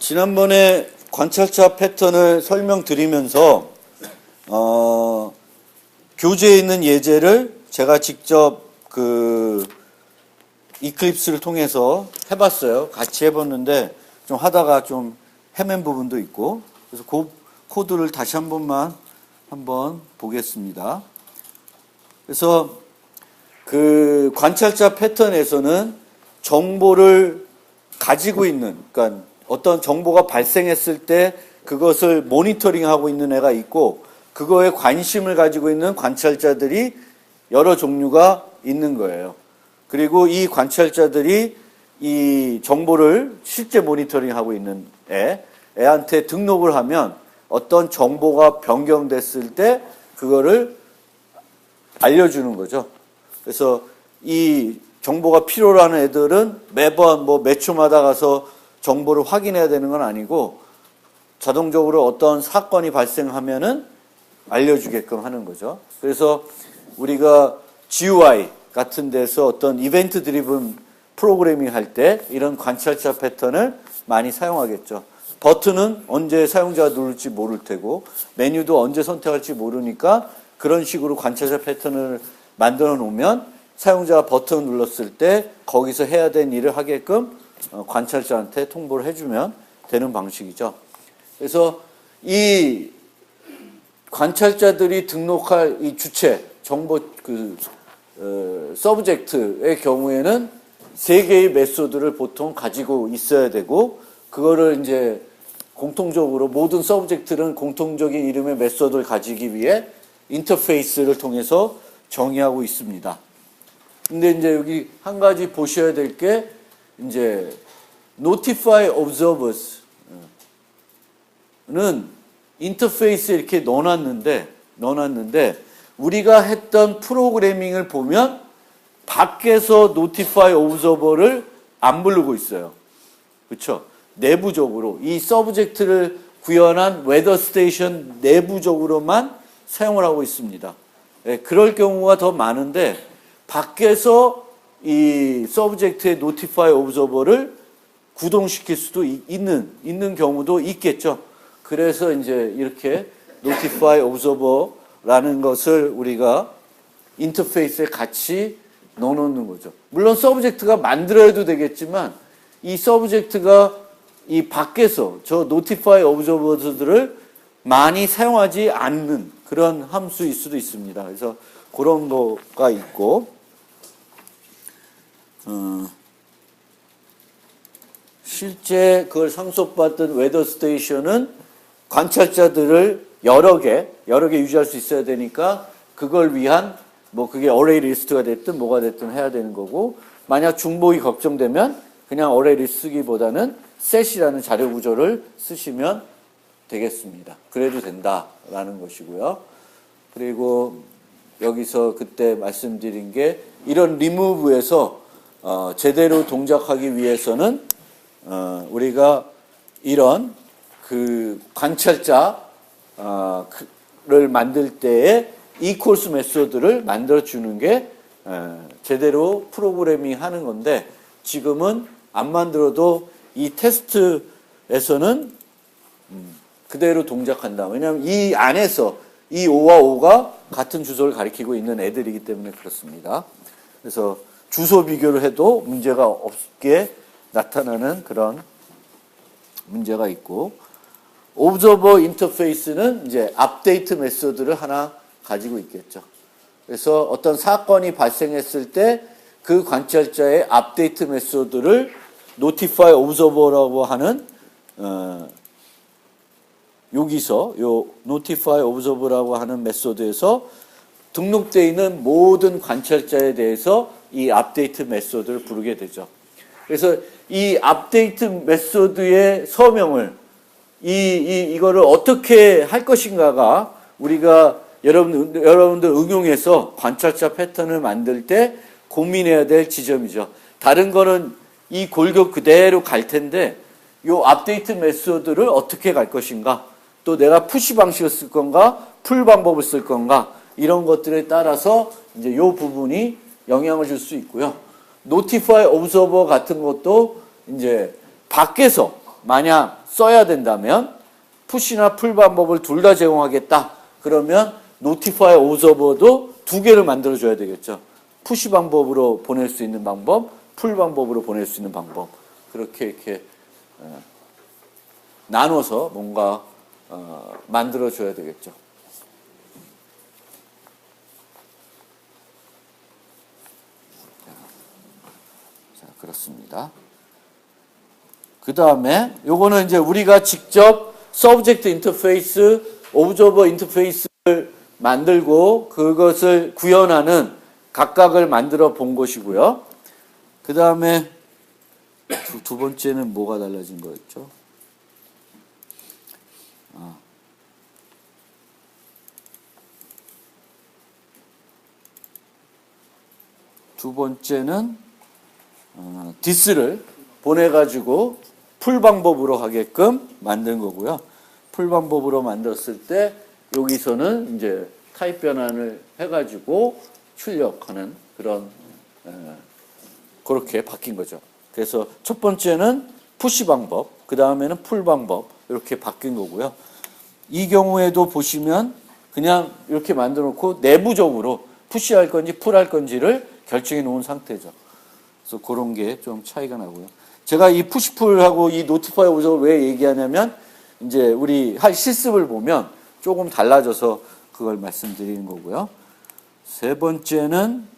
지난번에 관찰자 패턴을 설명드리면서 교재에 있는 예제를 제가 직접 이클립스를 통해서 해봤어요. 같이 해봤는데 좀 하다가 좀 헤맨 부분도 있고, 그래서 그 코드를 다시 한번 보겠습니다. 그래서 그 관찰자 패턴에서는 정보를 가지고 있는, 그러니까 어떤 정보가 발생했을 때 그것을 모니터링하고 있는 애가 있고, 그거에 관심을 가지고 있는 관찰자들이 여러 종류가 있는 거예요. 그리고 이 관찰자들이 이 정보를 실제 모니터링하고 있는 애한테 등록을 하면 어떤 정보가 변경됐을 때 그거를 알려주는 거죠. 그래서 이 정보가 필요로 하는 애들은 매번 몇 초마다 가서 정보를 확인해야 되는 건 아니고, 자동적으로 어떤 사건이 발생하면은 알려주게끔 하는 거죠. 그래서 우리가 GUI 같은 데서 어떤 이벤트 드리븐 프로그래밍 할 때 이런 관찰자 패턴을 많이 사용하겠죠. 버튼은 언제 사용자가 누를지 모를 테고, 메뉴도 언제 선택할지 모르니까 그런 식으로 관찰자 패턴을 만들어 놓으면 사용자가 버튼을 눌렀을 때 거기서 해야 되는 일을 하게끔 관찰자한테 통보를 해주면 되는 방식이죠. 그래서 이 관찰자들이 등록할 이 주체, 정보 서브젝트의 경우에는 3개의 메소드를 보통 가지고 있어야 되고, 그거를 이제 공통적으로 모든 서브젝트는 공통적인 이름의 메소드를 가지기 위해 인터페이스를 통해서 정의하고 있습니다. 근데 이제 여기 한 가지 보셔야 될 게 이제 notify observers는 인터페이스에 이렇게 넣어놨는데 우리가 했던 프로그래밍을 보면 밖에서 notify observer를 안 부르고 있어요. 그렇죠? 내부적으로 이 서브젝트를 구현한 웨더 스테이션 내부적으로만 사용을 하고 있습니다. 네, 그럴 경우가 더 많은데 밖에서 이 서브젝트의 notify observer를 구동시킬 수도 있는 경우도 있겠죠. 그래서 이제 이렇게 notify observer라는 것을 우리가 인터페이스에 같이 넣어놓는 거죠. 물론 서브젝트가 만들어야도 되겠지만 이 서브젝트가 이 밖에서 저 notify observers들을 많이 사용하지 않는 그런 함수일 수도 있습니다. 그래서 그런 거가 있고, 실제 그걸 상속받던 웨더 스테이션은 관찰자들을 여러 개 유지할 수 있어야 되니까 그걸 위한 그게 어레이 리스트가 됐든 뭐가 됐든 해야 되는 거고, 만약 중복이 걱정되면 그냥 어레이 리스트 쓰기보다는 셋이라는 자료 구조를 쓰시면 되겠습니다. 그래도 된다라는 것이고요. 그리고 여기서 그때 말씀드린 게 이런 리무브에서 제대로 동작하기 위해서는 우리가 이런 그 관찰자를 만들 때에 equals 메소드를 만들어 주는 게 제대로 프로그래밍 하는 건데, 지금은 안 만들어도 이 테스트에서는 그대로 동작한다. 왜냐하면 이 안에서 이 5와 5가 같은 주소를 가리키고 있는 애들이기 때문에 그렇습니다. 그래서 주소 비교를 해도 문제가 없게 나타나는 그런 문제가 있고, 오브저버 인터페이스는 이제 업데이트 메소드를 하나 가지고 있겠죠. 그래서 어떤 사건이 발생했을 때 그 관찰자의 업데이트 메소드를 notify observer라고 하는 여기서 요 notify observer라고 하는 메소드에서 등록되어 있는 모든 관찰자에 대해서 이 업데이트 메소드를 부르게 되죠. 그래서 이 업데이트 메소드의 서명을 이거를 어떻게 할 것인가가 우리가 여러분들 응용해서 관찰자 패턴을 만들 때 고민해야 될 지점이죠. 다른 거는 이 골격 그대로 갈 텐데 이 업데이트 메소드를 어떻게 갈 것인가, 또 내가 푸시 방식을 쓸 건가 풀 방법을 쓸 건가, 이런 것들에 따라서 이제 이 부분이 영향을 줄 수 있고요. notify observer 같은 것도 이제 밖에서 만약 써야 된다면 푸시나 풀 방법을 둘 다 제공하겠다. 그러면 notify observer도 두 개를 만들어줘야 되겠죠. 푸시 방법으로 보낼 수 있는 방법, 풀 방법으로 보낼 수 있는 방법. 그렇게 이렇게 나눠서 뭔가 만들어줘야 되겠죠. 자, 그렇습니다. 그 다음에 요거는 이제 우리가 직접 서브젝트 인터페이스, 오브저버 인터페이스를 만들고 그것을 구현하는 각각을 만들어 본 것이고요. 그 다음에 두 번째는 뭐가 달라진 거였죠? 두 번째는 디스를 보내가지고 풀 방법으로 하게끔 만든 거고요. 풀 방법으로 만들었을 때 여기서는 이제 타입 변환을 해가지고 출력하는 그런 그렇게 바뀐 거죠. 그래서 첫 번째는 푸시 방법, 그 다음에는 풀 방법 이렇게 바뀐 거고요. 이 경우에도 보시면 그냥 이렇게 만들어 놓고 내부적으로 푸시할 건지 풀할 건지를 결정해 놓은 상태죠. 그래서 그런 게 좀 차이가 나고요. 제가 이 푸시풀하고 이 노티파이 오브저버를 왜 얘기하냐면 이제 우리 할 실습을 보면 조금 달라져서 그걸 말씀드리는 거고요. 세 번째는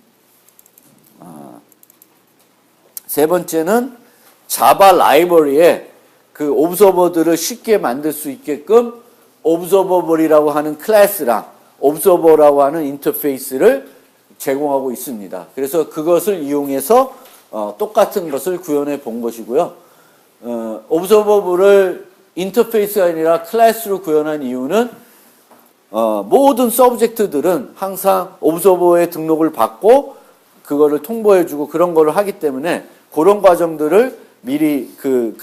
자바 라이브러리에 그 오브저버들을 쉽게 만들 수 있게끔 오브저버블이라고 하는 클래스랑 오브저버라고 하는 인터페이스를 제공하고 있습니다. 그래서 그것을 이용해서 똑같은 것을 구현해 본 것이고요. 오브저버블을 인터페이스가 아니라 클래스로 구현한 이유는 모든 서브젝트들은 항상 오브저버의 등록을 받고 그거를 통보해주고 그런 거를 하기 때문에 그런 과정들을 미리 그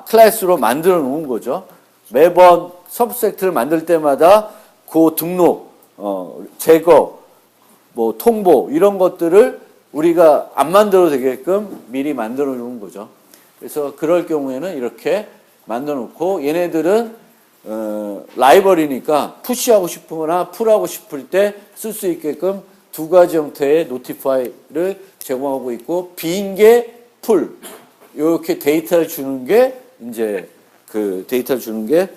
클래스로 만들어 놓은 거죠. 매번 서브젝트를 만들 때마다 그 등록, 제거, 뭐 통보 이런 것들을 우리가 안 만들어도 되게끔 미리 만들어 놓은 거죠. 그래서 그럴 경우에는 이렇게 만들어 놓고 얘네들은 라이벌이니까 푸시하고 싶거나 풀하고 싶을 때 쓸 수 있게끔 두 가지 형태의 노티파이를 제공하고 있고 빈 게 풀 이렇게 데이터를 주는 게 이제 그 데이터를 주는 게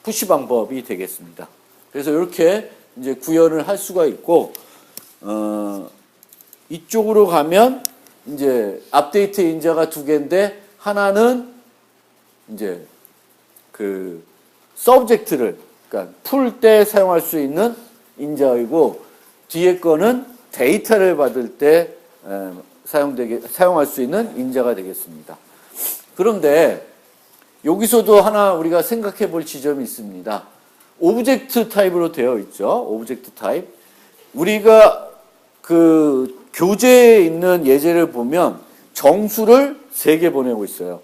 푸시 방법이 되겠습니다. 그래서 이렇게 이제 구현을 할 수가 있고 이쪽으로 가면 이제 업데이트 인자가 두 개인데 하나는 이제 그 서브젝트를 그러니까 풀 때 사용할 수 있는 인자이고 뒤에 거는 데이터를 받을 때 사용할 수 있는 인자가 되겠습니다. 그런데 여기서도 하나 우리가 생각해 볼 지점이 있습니다. 오브젝트 타입으로 되어 있죠. 오브젝트 타입. 우리가 그 교재에 있는 예제를 보면 정수를 3개 보내고 있어요.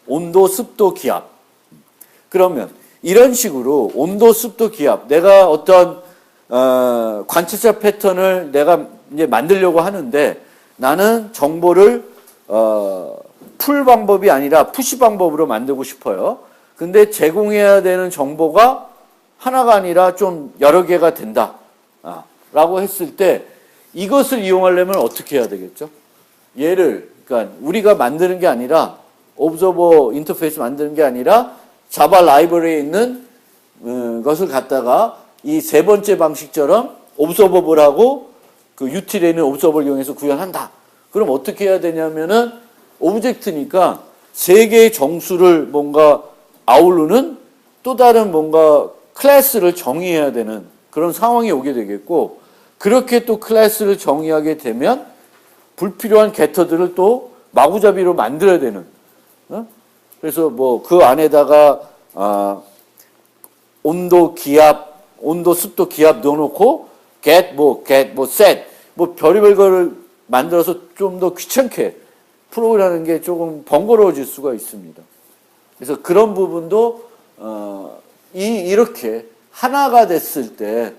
온도, 습도, 기압. 그러면 이런 식으로 온도, 습도, 기압. 내가 어떤 관찰자 패턴을 내가 이제 만들려고 하는데 나는 정보를 풀 방법이 아니라 푸시 방법으로 만들고 싶어요. 근데 제공해야 되는 정보가 하나가 아니라 좀 여러 개가 된다. 라고 했을 때 이것을 이용하려면 어떻게 해야 되겠죠? 그러니까 우리가 만드는 게 아니라 오브저버 인터페이스 만드는 게 아니라 자바 라이브러리에 있는 것을 갖다가 이 세 번째 방식처럼 오브저버블하고 그 유틸에 있는 오브저버를 이용해서 구현한다. 그럼 어떻게 해야 되냐면은 오브젝트니까 세 개의 정수를 뭔가 아우르는 또 다른 뭔가 클래스를 정의해야 되는 그런 상황이 오게 되겠고 그렇게 또 클래스를 정의하게 되면 불필요한 게터들을 또 마구잡이로 만들어야 되는 그래서 뭐 그 안에다가 온도, 기압, 온도, 습도, 기압 넣어놓고 get, set 별의별 거를 만들어서 좀 더 귀찮게 프로그램하는 게 조금 번거로워질 수가 있습니다. 그래서 그런 부분도 이렇게 하나가 됐을 때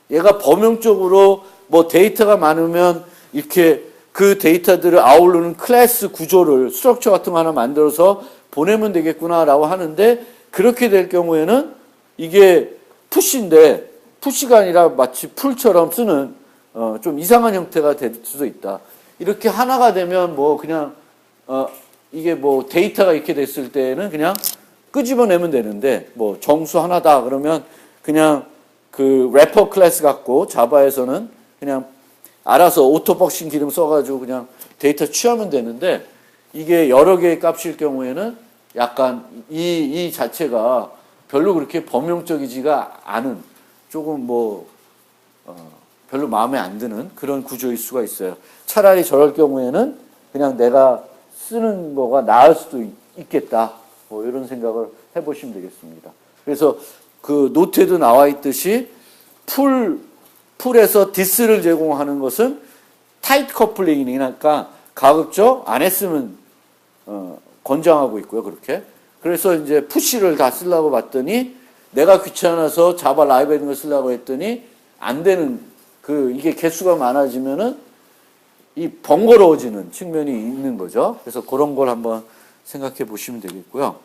얘가 범용적으로 뭐 데이터가 많으면 이렇게 그 데이터들을 아우르는 클래스 구조를 스트럭처 같은 거 하나 만들어서 보내면 되겠구나라고 하는데 그렇게 될 경우에는 이게 푸시인데 푸시가 아니라 마치 풀처럼 쓰는 좀 이상한 형태가 될 수도 있다. 이렇게 하나가 되면 뭐 그냥 이게 뭐 데이터가 이렇게 됐을 때는 그냥 끄집어내면 되는데 뭐 정수 하나다 그러면 그냥 그 래퍼 클래스 갖고 자바에서는 그냥 알아서 오토벅싱 기능 써가지고 그냥 데이터 취하면 되는데 이게 여러 개의 값일 경우에는 약간 이 자체가 별로 그렇게 범용적이지가 않은 조금 뭐 별로 마음에 안 드는 그런 구조일 수가 있어요. 차라리 저럴 경우에는 그냥 내가 쓰는 거가 나을 수도 있겠다. 뭐 이런 생각을 해보시면 되겠습니다. 그래서 그 노트에도 나와 있듯이 풀에서 디스를 제공하는 것은 타이트 커플링이니까 가급적 안 했으면 권장하고 있고요. 그렇게. 그래서 이제 푸시를 다 쓰려고 봤더니 내가 귀찮아서 자바 라이브러리 걸 쓰려고 했더니 안 되는 이게 개수가 많아지면은 이 번거로워지는 측면이 있는 거죠. 그래서 그런 걸 한번 생각해 보시면 되겠고요.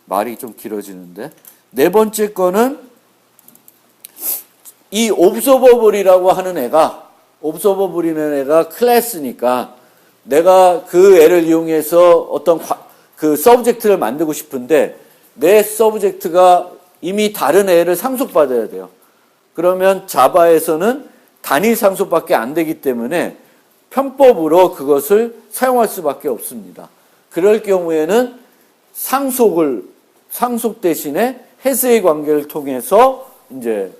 말이 좀 길어지는데. 네 번째 거는 이 옵서버블이라고 하는 애가 옵서버블이라는 애가 클래스니까 내가 그 애를 이용해서 어떤 그 서브젝트를 만들고 싶은데 내 서브젝트가 이미 다른 애를 상속받아야 돼요. 그러면 자바에서는 단일 상속밖에 안 되기 때문에 편법으로 그것을 사용할 수밖에 없습니다. 그럴 경우에는 상속 대신에 해세의 관계를 통해서 이제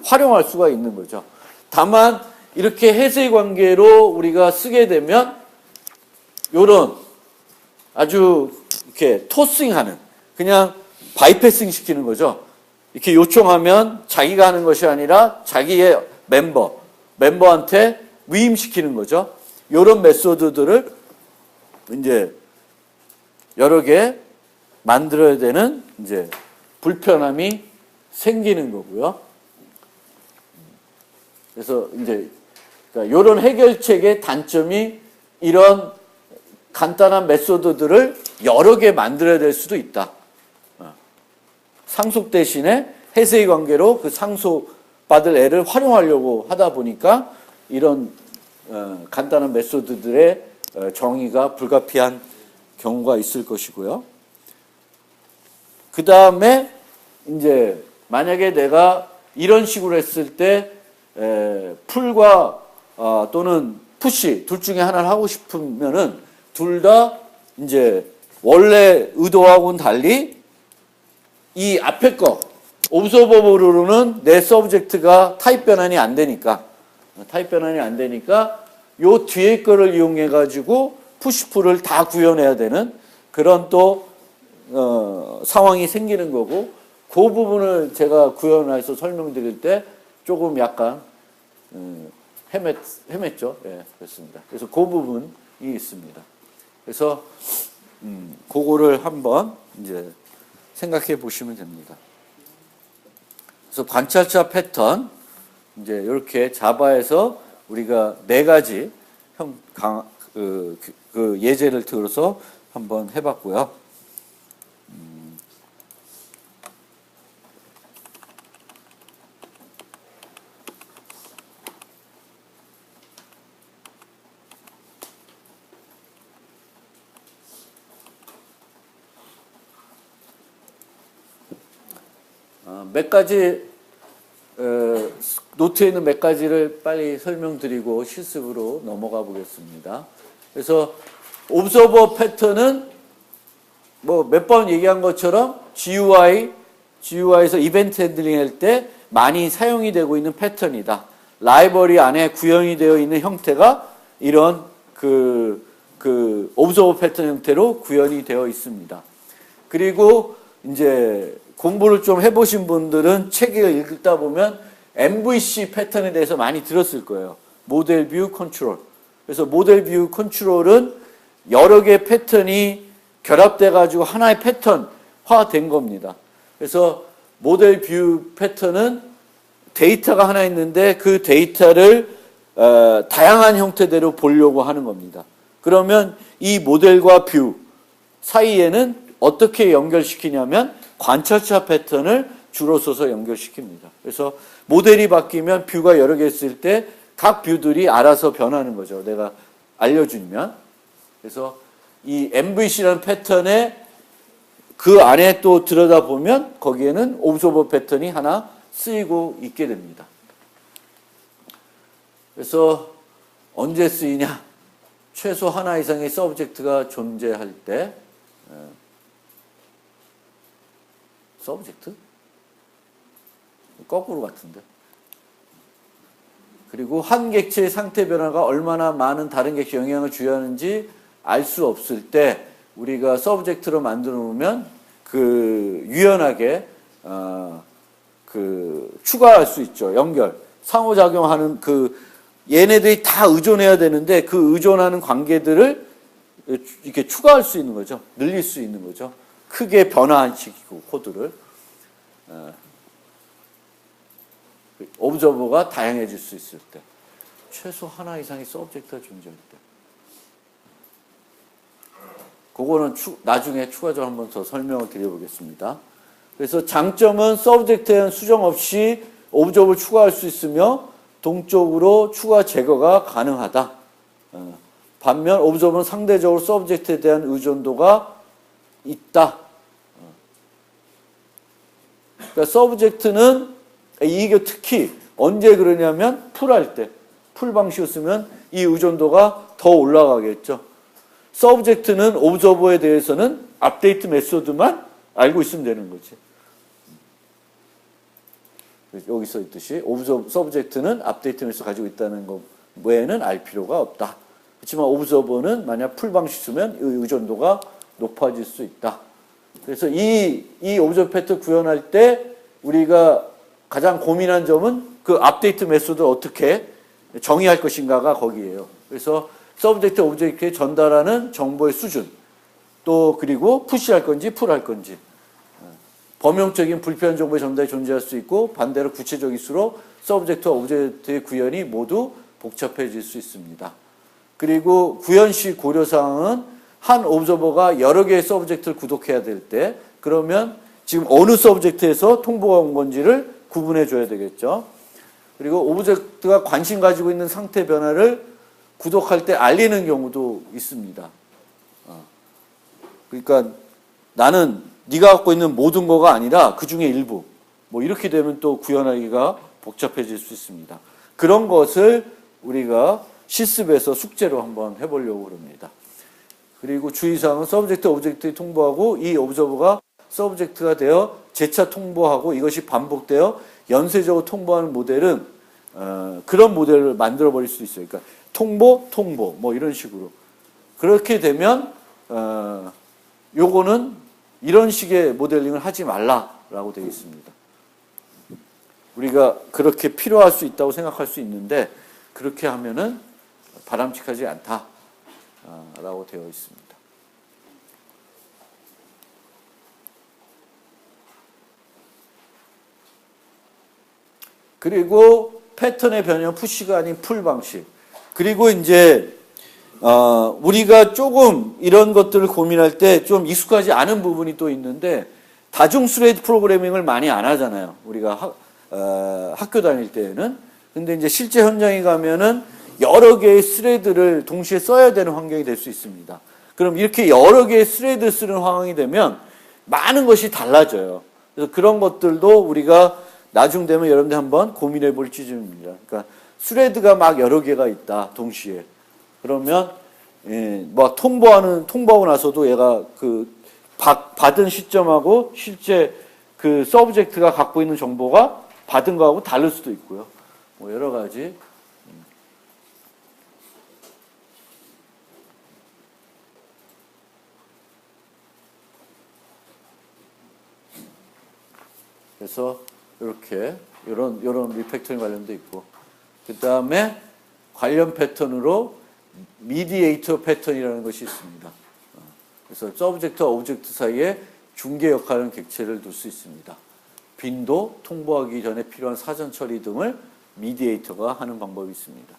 활용할 수가 있는 거죠. 다만 이렇게 해세의 관계로 우리가 쓰게 되면 요런 아주 이렇게 토싱하는 그냥 바이패싱 시키는 거죠. 이렇게 요청하면 자기가 하는 것이 아니라 자기의 멤버한테 위임시키는 거죠. 이런 메소드들을 이제 여러 개 만들어야 되는 이제 불편함이 생기는 거고요. 그래서 이제 그러니까 이런 해결책의 단점이 이런 간단한 메소드들을 여러 개 만들어야 될 수도 있다. 상속 대신에 해세의 관계로 그 상속받을 애를 활용하려고 하다 보니까 이런 간단한 메소드들의 정의가 불가피한 경우가 있을 것이고요. 그 다음에 이제 만약에 내가 이런 식으로 했을 때 풀과 또는 푸시 둘 중에 하나를 하고 싶으면은 둘 다 이제 원래 의도하고는 달리 이 앞에 거 옵서버블로는 내 서브젝트가 타입 변환이 안 되니까 요 뒤에 거를 이용해 가지고 푸시풀을 다 구현해야 되는 그런 또 상황이 생기는 거고 그 부분을 제가 구현해서 설명드릴 때 조금 약간 헤맸죠. 예, 그렇습니다. 그래서 그 부분이 있습니다. 그래서 그거를 한번 이제 생각해 보시면 됩니다. 그래서 관찰자 패턴 이제 이렇게 자바에서 우리가 네 가지 그 예제를 들어서 한번 해봤고요. 몇 가지 노트에 있는 몇 가지를 빨리 설명드리고 실습으로 넘어가 보겠습니다. 그래서 옵서버 패턴은 뭐 몇 번 얘기한 것처럼 GUI에서 이벤트 핸들링 할 때 많이 사용이 되고 있는 패턴이다. 라이브러리 안에 구현이 되어 있는 형태가 이런 그 옵서버 패턴 형태로 구현이 되어 있습니다. 그리고 이제 공부를 좀 해보신 분들은 책을 읽다 보면 MVC 패턴에 대해서 많이 들었을 거예요. 모델 뷰 컨트롤. 그래서 모델 뷰 컨트롤은 여러 개의 패턴이 결합돼 가지고 하나의 패턴화 된 겁니다. 그래서 모델 뷰 패턴은 데이터가 하나 있는데 그 데이터를 다양한 형태대로 보려고 하는 겁니다. 그러면 이 모델과 뷰 사이에는 어떻게 연결시키냐면 관찰차 패턴을 줄어 서서 연결시킵니다. 그래서 모델이 바뀌면 뷰가 여러 개 있을 때 각 뷰들이 알아서 변하는 거죠. 내가 알려주면. 그래서 이 MVC라는 패턴에 그 안에 또 들여다보면 거기에는 옵저버 패턴이 하나 쓰이고 있게 됩니다. 그래서 언제 쓰이냐? 최소 하나 이상의 서브젝트가 존재할 때 서브젝트? 거꾸로 같은데. 그리고 한 객체의 상태 변화가 얼마나 많은 다른 객체에 영향을 주하는지 알 수 없을 때 우리가 서브젝트로 만들어 놓으면 그 유연하게 그 추가할 수 있죠. 연결. 상호작용하는 그 얘네들이 다 의존해야 되는데 그 의존하는 관계들을 이렇게 추가할 수 있는 거죠. 늘릴 수 있는 거죠. 크게 변화시키고 코드를. 오브저버가 다양해질 수 있을 때. 최소 하나 이상의 서브젝트가 존재할 때. 그거는 나중에 추가적으로 한번 더 설명을 드려보겠습니다. 그래서 장점은 서브젝트에 대한 수정 없이 오브저버를 추가할 수 있으며 동적으로 추가 제거가 가능하다. 반면 오브저버는 상대적으로 서브젝트에 대한 의존도가 있다. 그러니까 서브젝트는 이게 특히 언제 그러냐면 풀할 때, 풀 방식을 쓰면 이 의존도가 더 올라가겠죠. 서브젝트는 오브저버에 대해서는 업데이트 메소드만 알고 있으면 되는 거지. 여기 써 있듯이 서브젝트는 업데이트 메소드 가지고 있다는 것 외에는 알 필요가 없다. 그렇지만 오브저버는 만약 풀 방식 쓰면 의존도가 높아질 수 있다. 그래서 이 오브저버 패턴 구현할 때 우리가 가장 고민한 점은 그 업데이트 메소드를 어떻게 정의할 것인가가 거기에요. 그래서 서브젝트 오브젝트에 전달하는 정보의 수준, 또 그리고 푸시할 건지 풀할 건지, 범용적인 불필요한 정보의 전달이 존재할 수 있고 반대로 구체적일수록 서브젝트와 오브젝트의 구현이 모두 복잡해질 수 있습니다. 그리고 구현 시 고려사항은 한 오브저버가 여러 개의 서브젝트를 구독해야 될 때 그러면 지금 어느 서브젝트에서 통보가 온 건지를 구분해 줘야 되겠죠. 그리고 오브젝트가 관심 가지고 있는 상태 변화를 구독할 때 알리는 경우도 있습니다. 그러니까 나는 네가 갖고 있는 모든 거가 아니라 그 중에 일부. 뭐 이렇게 되면 또 구현하기가 복잡해질 수 있습니다. 그런 것을 우리가 실습에서 숙제로 한번 해보려고 합니다. 그리고 주의사항은 서브젝트, 오브젝트에 통보하고 이 오브저버가 서브젝트가 되어 재차 통보하고 이것이 반복되어 연쇄적으로 통보하는 모델은 그런 모델을 만들어 버릴 수 있어요. 그러니까 통보 뭐 이런 식으로. 그렇게 되면 요거는 이런 식의 모델링을 하지 말라라고 되어 있습니다. 우리가 그렇게 필요할 수 있다고 생각할 수 있는데 그렇게 하면은 바람직하지 않다라고 되어 있습니다. 그리고 패턴의 변형 푸시가 아닌 풀 방식. 그리고 이제 우리가 조금 이런 것들을 고민할 때 좀 익숙하지 않은 부분이 또 있는데 다중 스레드 프로그래밍을 많이 안 하잖아요. 우리가 학교 다닐 때에는. 근데 이제 실제 현장에 가면은 여러 개의 스레드를 동시에 써야 되는 환경이 될 수 있습니다. 그럼 이렇게 여러 개의 스레드 쓰는 상황이 되면 많은 것이 달라져요. 그래서 그런 것들도 우리가 나중 되면 여러분들 한번 고민해 볼 지점입니다. 그러니까 스레드가 막 여러 개가 있다 동시에. 그러면 뭐 통보하고 나서도 얘가 그 받은 시점하고 실제 그 서브젝트가 갖고 있는 정보가 받은 거하고 다를 수도 있고요. 뭐 여러 가지. 그래서 이렇게 이런 리팩터링 관련도 있고 그 다음에 관련 패턴으로 미디에이터 패턴이라는 것이 있습니다. 그래서 서브젝트와 오브젝트 사이에 중개 역할하는 객체를 둘 수 있습니다. 빈도, 통보하기 전에 필요한 사전 처리 등을 미디에이터가 하는 방법이 있습니다.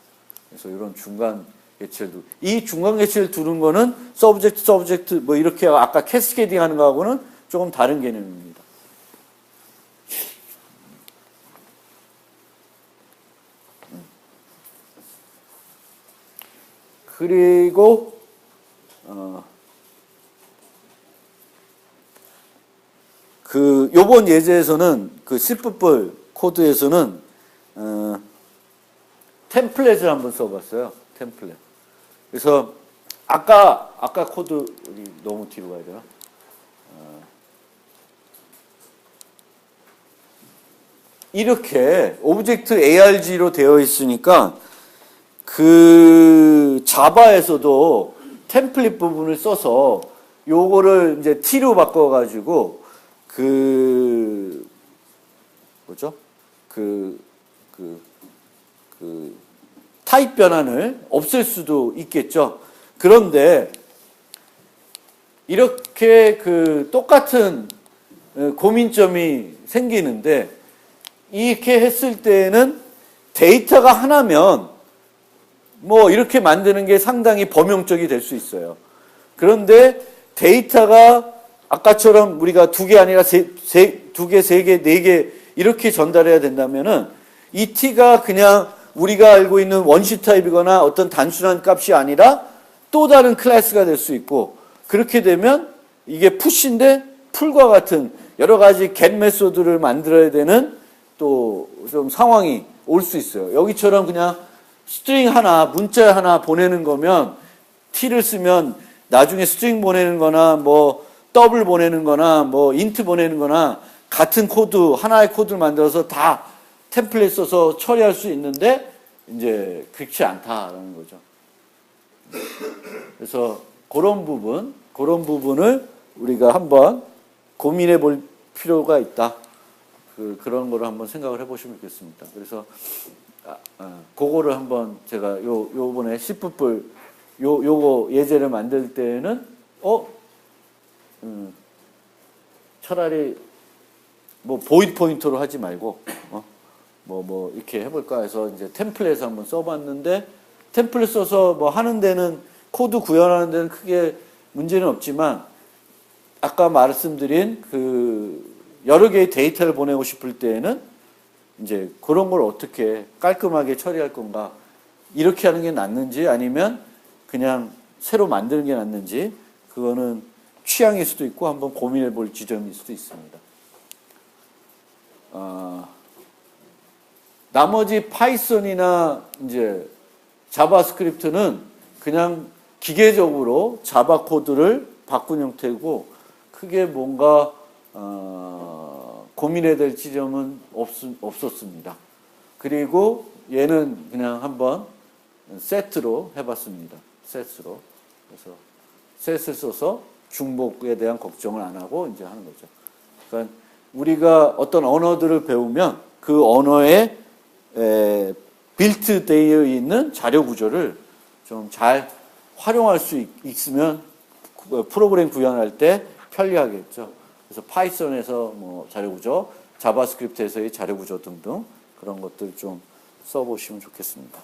그래서 이런 중간 개체를 이 중간 개체를 두는 거는 서브젝트 뭐 이렇게 아까 캐스케이딩 하는 거하고는 조금 다른 개념입니다. 그리고 요번 예제에서는 그 C++ 코드에서는 템플릿을 한번 써봤어요. 템플릿. 그래서 아까 코드 우리 너무 뒤로 가야 되나? 이렇게 오브젝트 ARG로 되어 있으니까 그 자바에서도 템플릿 부분을 써서 요거를 이제 T로 바꿔가지고 뭐죠? 타입 변환을 없앨 수도 있겠죠. 그런데 이렇게 똑같은 고민점이 생기는데 이렇게 했을 때에는 데이터가 하나면 뭐 이렇게 만드는 게 상당히 범용적이 될 수 있어요. 그런데 데이터가 아까처럼 우리가 2개 아니라 2개, 3개, 4개 이렇게 전달해야 된다면은 이 T가 그냥 우리가 알고 있는 원시 타입이거나 어떤 단순한 값이 아니라 또 다른 클래스가 될 수 있고 그렇게 되면 이게 푸시인데 풀과 같은 여러 가지 get 메소드를 만들어야 되는 또 좀 상황이 올 수 있어요. 여기처럼 그냥 스트링 하나, 문자 하나 보내는 거면 T를 쓰면 나중에 스트링 보내는 거나 뭐 더블 보내는 거나 뭐 인트 보내는 거나 같은 코드, 하나의 코드를 만들어서 다 템플릿 써서 처리할 수 있는데 이제 그렇지 않다라는 거죠. 그래서 그런 부분을 우리가 한번 고민해 볼 필요가 있다. 그런 거를 한번 생각을 해보시면 좋겠습니다. 그래서 그거를 한번 제가 요번에 C++ 요거 예제를 만들 때는 차라리 뭐 보이드 포인터로 하지 말고 뭐 이렇게 해볼까 해서 이제 템플릿을 한번 써봤는데 템플릿 써서 뭐 하는 데는 코드 구현하는 데는 크게 문제는 없지만 아까 말씀드린 여러 개의 데이터를 보내고 싶을 때에는 이제 그런 걸 어떻게 깔끔하게 처리할 건가 이렇게 하는 게 낫는지 아니면 그냥 새로 만드는 게 낫는지 그거는 취향일 수도 있고 한번 고민해 볼 지점일 수도 있습니다. 나머지 파이썬이나 이제 자바스크립트는 그냥 기계적으로 자바 코드를 바꾼 형태고 크게 뭔가 고민해야 될 지점은 없었습니다. 그리고 얘는 그냥 한번 세트로 해봤습니다. 셋으로. 그래서 셋을 써서 중복에 대한 걱정을 안 하고 이제 하는 거죠. 그러니까 우리가 어떤 언어들을 배우면 그 언어에 빌트 되어 있는 자료 구조를 좀 잘 활용할 수 있으면 프로그램 구현할 때 편리하겠죠. 그래서 파이썬에서 뭐 자료 구조, 자바스크립트에서의 자료 구조 등등 그런 것들 좀 써보시면 좋겠습니다.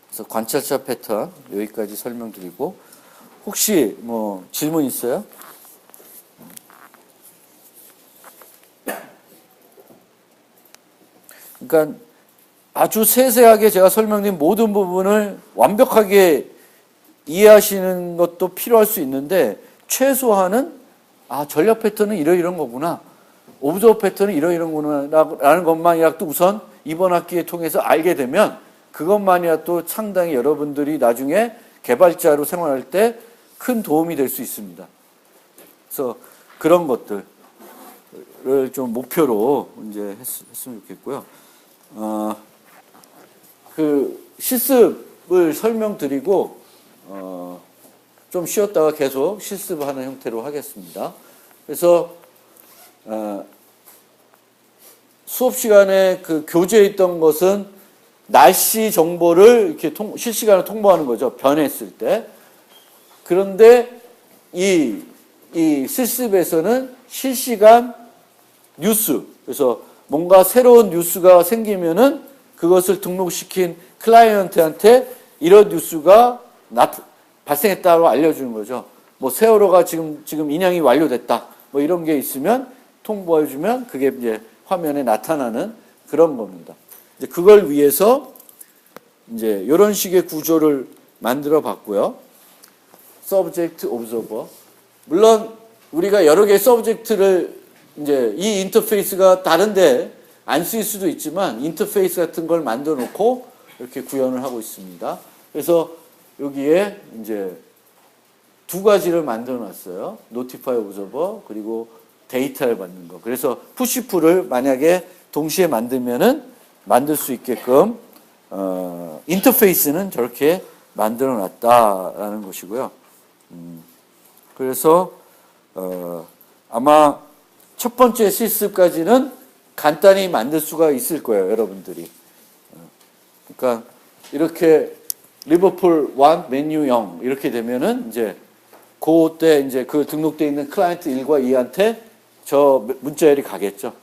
그래서 관찰자 패턴 여기까지 설명드리고 혹시 뭐 질문 있어요? 그러니까 아주 세세하게 제가 설명드린 모든 부분을 완벽하게 이해하시는 것도 필요할 수 있는데 최소한은 전략 패턴은 이런 거구나. 오브저버 패턴은 이런 거구나 라는 것만이라도 우선 이번 학기에 통해서 알게 되면 그것만이라도 상당히 여러분들이 나중에 개발자로 생활할 때 큰 도움이 될 수 있습니다. 그래서 그런 것들을 좀 목표로 이제 했으면 좋겠고요. 실습을 설명드리고 좀 쉬었다가 계속 실습하는 형태로 하겠습니다. 그래서 수업 시간에 교재에 있던 것은 날씨 정보를 이렇게 실시간으로 통보하는 거죠. 변했을 때. 그런데 이 실습에서는 실시간 뉴스, 그래서 뭔가 새로운 뉴스가 생기면은 그것을 등록시킨 클라이언트한테 이런 뉴스가 발생했다고 알려주는 거죠. 뭐 세월호가 지금 인양이 완료됐다. 뭐 이런 게 있으면 통보해주면 그게 이제 화면에 나타나는 그런 겁니다. 이제 그걸 위해서 이제 이런 식의 구조를 만들어 봤고요. 서브젝트 오브저버. 물론 우리가 여러 개의 서브젝트를 이제 이 인터페이스가 다른데 안 쓰일 수도 있지만 인터페이스 같은 걸 만들어 놓고 이렇게 구현을 하고 있습니다. 그래서 여기에 이제 두 가지를 만들어 놨어요. 노티파이 오브저버 그리고 데이터를 받는 거. 그래서 푸시풀을 만약에 동시에 만들면은 만들 수 있게끔 인터페이스는 저렇게 만들어 놨다라는 것이고요. 그래서 아마 첫 번째 실습까지는 간단히 만들 수가 있을 거예요, 여러분들이. 그러니까 이렇게 리버풀 1, 맨유 0 이렇게 되면은 이제 그때 이제 그 등록되어 있는 클라이언트 1과 2한테 저 문자열이 가겠죠.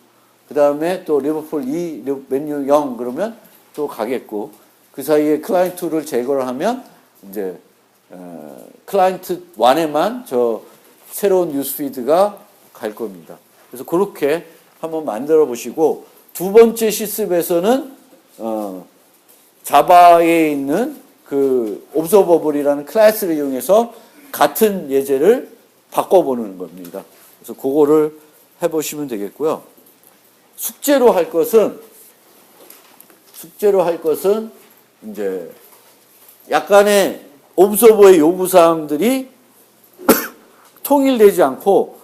그 다음에 또 리버풀 2, 맨유 0 그러면 또 가겠고 그 사이에 클라이언트 2를 제거를 하면 이제 클라이언트 1에만 저 새로운 뉴스피드가 갈 겁니다. 그래서 그렇게 한번 만들어 보시고 두 번째 실습에서는 자바에 있는 그 observable이라는 클래스를 이용해서 같은 예제를 바꿔보는 겁니다. 그래서 그거를 해보시면 되겠고요. 숙제로 할 것은 이제 약간의 observer의 요구사항들이 통일되지 않고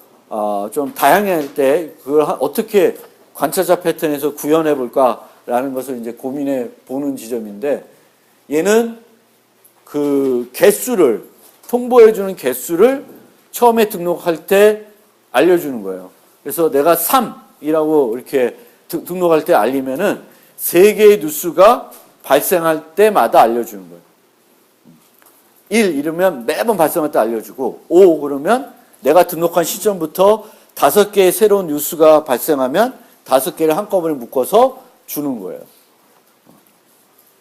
좀 다양할 때 그걸 어떻게 관찰자 패턴에서 구현해 볼까라는 것을 이제 고민해 보는 지점인데 얘는 그 개수를 통보해 주는 개수를 처음에 등록할 때 알려주는 거예요. 그래서 내가 3이라고 이렇게 등록할 때 알리면은 3개의 뉴스가 발생할 때마다 알려주는 거예요. 1 이러면 매번 발생할 때 알려주고 5 그러면 내가 등록한 시점부터 5개의 새로운 뉴스가 발생하면 5개를 한꺼번에 묶어서 주는 거예요.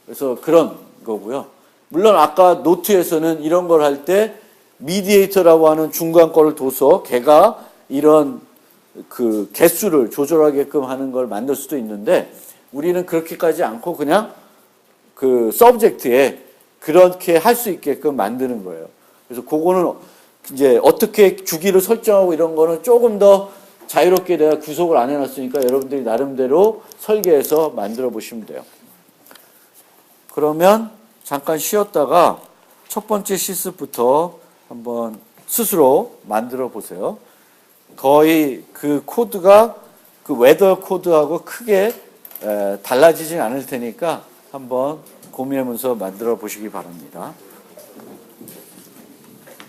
그래서 그런 거고요. 물론 아까 노트에서는 이런 걸 할 때 미디에이터라고 하는 중간 거를 둬서 걔가 이런 그 개수를 조절하게끔 하는 걸 만들 수도 있는데 우리는 그렇게까지 않고 그냥 그 서브젝트에 그렇게 할 수 있게끔 만드는 거예요. 그래서 그거는 이제 어떻게 주기를 설정하고 이런 거는 조금 더 자유롭게 내가 구속을 안 해놨으니까 여러분들이 나름대로 설계해서 만들어 보시면 돼요. 그러면 잠깐 쉬었다가 첫 번째 실습부터 한번 스스로 만들어 보세요. 거의 그 코드가 그 웨더 코드하고 크게 달라지진 않을 테니까 한번 고민하면서 만들어 보시기 바랍니다.